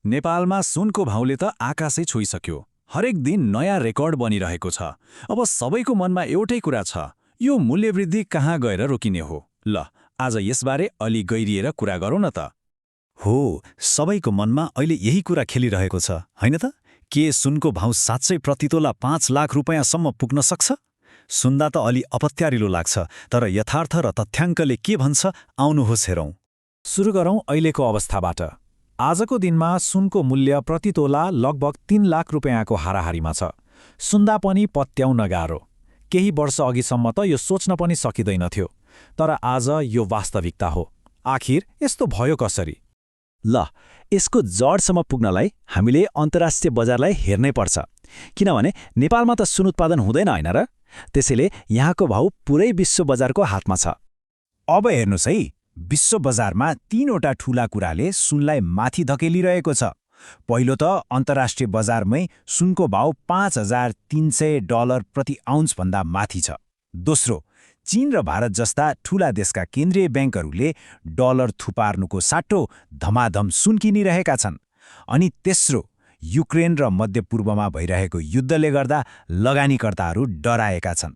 नेपालमा सुनको भाउले त आकाशै छोइसक्यो। हरेक दिन नयाँ रेकर्ड बनिरहेको छ। अब सबैको मनमा एउटै कुरा छ, यो मूल्यवृद्धि कहाँ गएर रोकिने हो? ल, आज यसबारे अलि गहिरिएर कुरा गरौँ न त। हो, सबैको मनमा अहिले यही कुरा खेलिरहेको छ, होइन त? के सुनको भाउ साँच्चै प्रतितोला 5 लाख रुपैयाँसम्म पुग्न सक्छ? सुन्दा त अलि अपत्यारिलो लाग्छ, तर यथार्थ र तथ्याङ्कले के भन्छ आउनुहोस् हेरौँ। सुरु गरौँ अहिलेको अवस्थाबाट। आजको दिनमा सुनको मूल्य प्रतितोला लगभग 3 लाख रुपैयाँको हाराहारीमा छ। सुन्दा पनि पत्याउन गाह्रो। केही वर्ष अघिसम्म त यो सोच्न पनि सकिँदैनथ्यो। तर आज यो वास्तविकता हो। आखिर यस्तो भयो कसरी? ल, यसको जडसम्म पुग्नलाई हामीले अन्तर्राष्ट्रिय बजारलाई हेर्नै पर्छ। किनभने नेपालमा त सुन उत्पादन हुँदैन, होइन र? त्यसैले यहाँको भाउ पुरै विश्व बजारको हातमा छ। अब हेर्नुहोस् है, विश्व बजारमा 3वटा ठूला कुराले सुनलाई माथि धकेलिरहेको छ। पहिलो त अन्तर्राष्ट्रिय बजारमै सुनको भाउ $5,300 प्रति आउन्सभन्दा माथि छ। दोस्रो, चीन र भारत जस्ता ठूला देशका केन्द्रीय ब्याङ्कहरूले डलर थुपार्नुको साट्टो धमाधम सुन किनिरहेका छन्। अनि तेस्रो, युक्रेन र मध्यपूर्वमा भइरहेको युद्धले गर्दा लगानीकर्ताहरू डराएका छन्।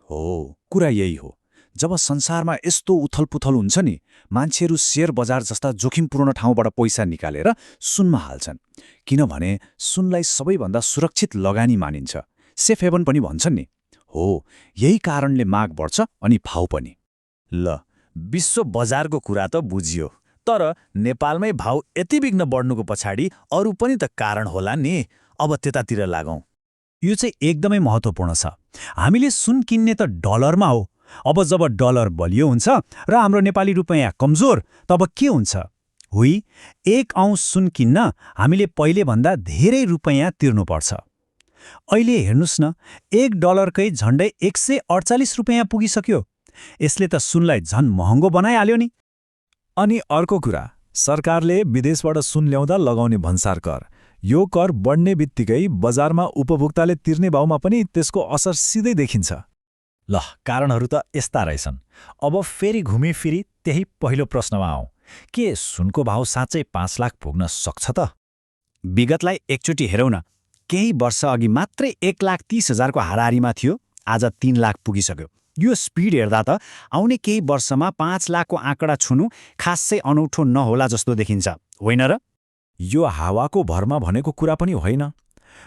हो, कुरा यही हो। जब संसारमा यस्तो उथलपुथल हुन्छ नि, मान्छेहरू शेयर बजार जस्ता जोखिमपूर्ण ठाउँबाट पैसा निकालेर सुनमा हाल्छन्। किनभने सुनलाई सबैभन्दा सुरक्षित लगानी मानिन्छ, सेफ हेभन पनि भन्छन् नि। हो, यही कारणले माग बढ्छ अनि भाउ पनि। ल, विश्व बजारको कुरा त बुझियो, तर नेपालमै भाउ यति बिघ्न बढ्नुको पछाडि अरू पनि त कारण होला नि। अब त्यतातिर लागौँ। यो चाहिँ एकदमै महत्त्वपूर्ण छ। हामीले सुन किन्ने त डलरमा हो। अब जब डलर बलियो हुन्छ र हाम्रो नेपाली रुपैयाँ कमजोर, तब के हुन्छ? हुई, 1 औँस सुन किन्न हामीले पहिलेभन्दा धेरै रुपैयाँ तिर्नुपर्छ। अहिले हेर्नुस् न, $1कै झन्डै 148 रुपैयाँ पुगिसक्यो। यसले त सुनलाई झन् महँगो बनाइहाल्यो नि। अनि अर्को कुरा, सरकारले विदेशबाट सुन ल्याउँदा लगाउने भन्सार कर। यो कर बढ्ने बित्तिकै बजारमा उपभोक्ताले तिर्ने भाउमा पनि त्यसको असर सिधै देखिन्छ। ल, कारणहरू त यस्ता रहेछन्। अब फेरि घुमिफिरी त्यही पहिलो प्रश्नमा आउँ। के सुनको भाउ साँच्चै 5 लाख पुग्न सक्छ त? विगतलाई एकचोटि हेरौँ न। केही वर्ष अघि मात्रै 1,30,000 को हाराहारीमा थियो, आज 3 लाख पुगिसक्यो। यो स्पिड हेर्दा त आउने केही वर्षमा 5 लाखको आँकडा छुनु खासै अनौठो नहोला जस्तो देखिन्छ, होइन र? यो हावाको भरमा भनेको कुरा पनि होइन।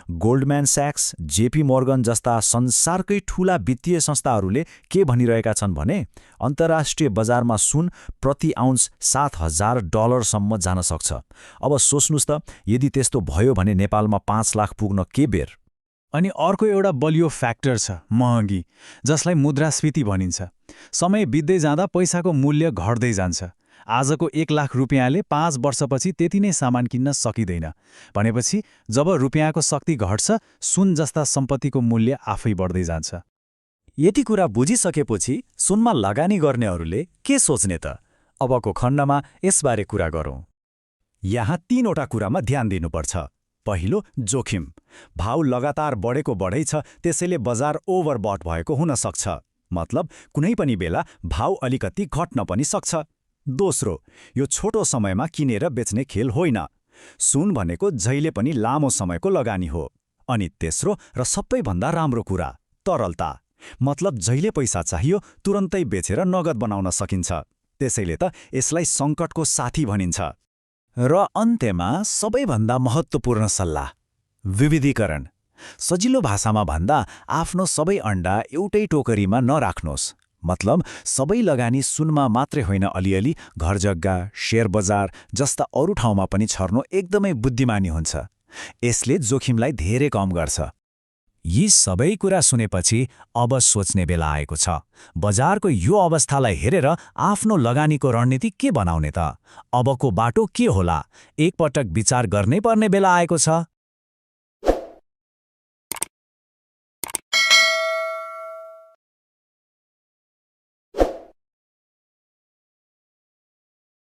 गोल्डम्यान स्याक्स, जेपी मोर्गन जस्ता संसारकै ठूला वित्तीय संस्थाहरूले के भनिरहेका छन् भने अन्तर्राष्ट्रिय बजारमा सुन प्रति आउन्स $7,000 जान सक्छ। अब सोच्नुस् त, यदि त्यस्तो भयो भने नेपालमा 5 लाख पुग्न के बेर? अनि अर्को एउटा बलियो फ्याक्टर छ, महँगी, जसलाई मुद्रास्फीति भनिन्छ। समय बित्दै जाँदा पैसाको मूल्य घट्दै जान्छ। आजको 1 लाख रुपैयाँले 5 वर्षपछि त्यति नै सामान किन्न सकिँदैन। भनेपछि जब रुपैयाँको शक्ति घट्छ, सुन जस्ता सम्पत्तिको मूल्य आफै बढ्दै जान्छ। यति कुरा बुझिसकेपछि सुनमा लगानी गर्नेहरूले के सोच्ने त? अबको खण्डमा यसबारे कुरा गरौँ। यहाँ 3वटा कुरामा ध्यान दिनुपर्छ। पहिलो, जोखिम। भाउ लगातार बढेको बढै छ, त्यसैले बजार ओभरबट भएको हुन सक्छ। मतलब कुनै पनि बेला भाउ अलिकति घट्न पनि सक्छ। दोस्रो, यो छोटो समयमा किनेर बेच्ने खेल होइन। सुन भनेको जहिले पनि लामो समयको लगानी हो। अनि तेस्रो र सबैभन्दा राम्रो कुरा, तरलता। मतलब जहिले पैसा चाहियो तुरन्तै बेचेर नगद बनाउन सकिन्छ। त्यसैले त यसलाई सङ्कटको साथी भनिन्छ। र अन्त्यमा सबैभन्दा महत्त्वपूर्ण सल्लाह, विविधीकरण। सजिलो भाषामा भन्दा आफ्नो सबै अण्डा एउटै टोकरीमा नराख्नुहोस्। मतलब सबै लगानी सुनमा मात्रै होइन, अलिअलि घरजग्गा, शेयर बजार जस्ता अरू ठाउँमा पनि छर्नु एकदमै बुद्धिमानी हुन्छ। यसले जोखिमलाई धेरै कम गर्छ। यी सबै कुरा सुनेपछि अब सोच्ने बेला आएको छ। बजारको यो अवस्थालाई हेरेर आफ्नो लगानीको रणनीति के बनाउने त? अबको बाटो के होला? एकपटक विचार गर्नै पर्ने बेला आएको छ।